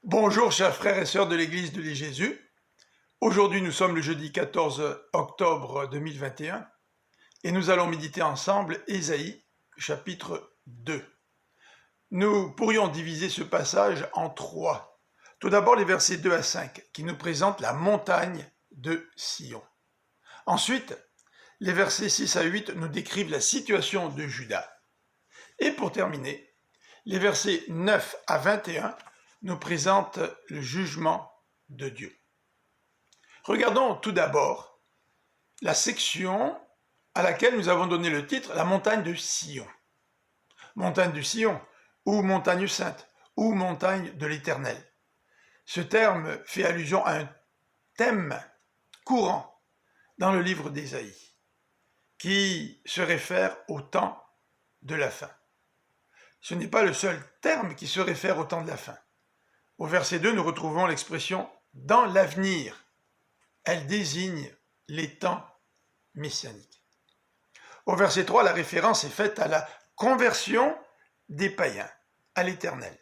Bonjour chers frères et sœurs de l'Église de Jésus. Aujourd'hui nous sommes le jeudi 14 octobre 2021 et nous allons méditer ensemble Ésaïe chapitre 2. Nous pourrions diviser ce passage en trois. Tout d'abord les versets 2 à 5 qui nous présentent la montagne de Sion. Ensuite, les versets 6 à 8 nous décrivent la situation de Juda. Et pour terminer, les versets 9 à 21 nous présentent le jugement de Dieu. Regardons tout d'abord la section à laquelle nous avons donné le titre « La montagne de Sion ». Montagne de Sion, ou montagne sainte, ou montagne de l'Éternel. Ce terme fait allusion à un thème courant dans le livre d'Ésaïe, qui se réfère au temps de la fin. Ce n'est pas le seul terme qui se réfère au temps de la fin. Au verset 2, nous retrouvons l'expression « dans l'avenir ». Elle désigne les temps messianiques. Au verset 3, la référence est faite à la conversion des païens à l'Éternel.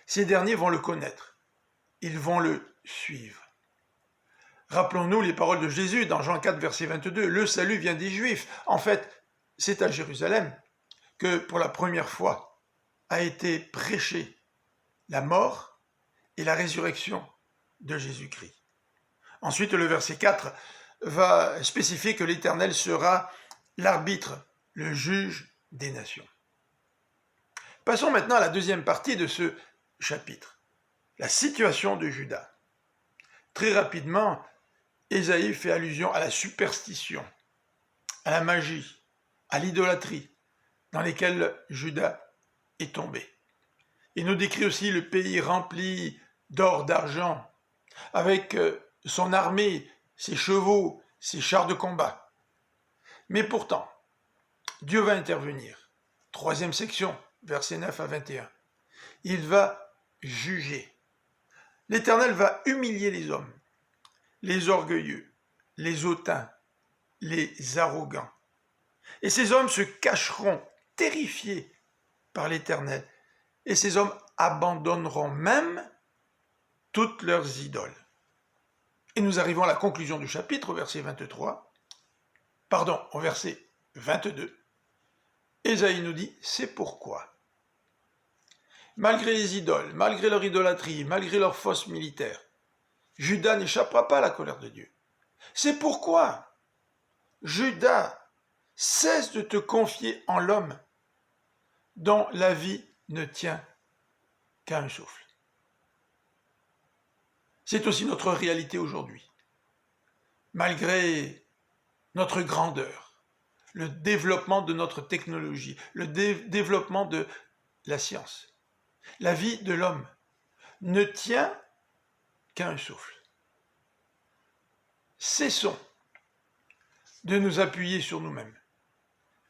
Ces derniers vont le connaître, ils vont le suivre. Rappelons-nous les paroles de Jésus dans Jean 4, verset 22, « Le salut vient des Juifs ». En fait, c'est à Jérusalem que pour la première fois a été prêchée la mort et la résurrection de Jésus-Christ. Ensuite, le verset 4 va spécifier que l'Éternel sera l'arbitre, le juge des nations. Passons maintenant à la deuxième partie de ce chapitre, la situation de Juda. Très rapidement, Ésaïe fait allusion à la superstition, à la magie, à l'idolâtrie dans lesquelles Juda est tombé. Il nous décrit aussi le pays rempli d'or, d'argent, avec son armée, ses chevaux, ses chars de combat. Mais pourtant, Dieu va intervenir. Troisième section, versets 9 à 21. Il va juger. L'Éternel va humilier les hommes, les orgueilleux, les hautains, les arrogants. Et ces hommes se cacheront, terrifiés par l'Éternel. Et ces hommes abandonneront même toutes leurs idoles. Et nous arrivons à la conclusion du chapitre, au verset 22. Ésaïe nous dit, c'est pourquoi, malgré les idoles, malgré leur idolâtrie, malgré leurs fausses militaires, Juda n'échappera pas à la colère de Dieu. C'est pourquoi, Juda, cesse de te confier en l'homme, dont la vie ne tient qu'à un souffle. C'est aussi notre réalité aujourd'hui. Malgré notre grandeur, le développement de notre technologie, le développement de la science, la vie de l'homme ne tient qu'à un souffle. Cessons de nous appuyer sur nous-mêmes,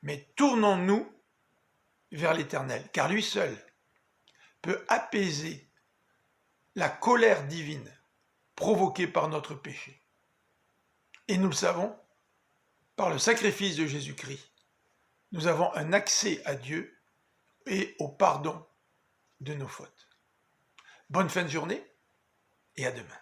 mais tournons-nous vers l'Éternel, car lui seul peut apaiser la colère divine provoquée par notre péché. Et nous le savons, par le sacrifice de Jésus-Christ, nous avons un accès à Dieu et au pardon de nos fautes. Bonne fin de journée et à demain.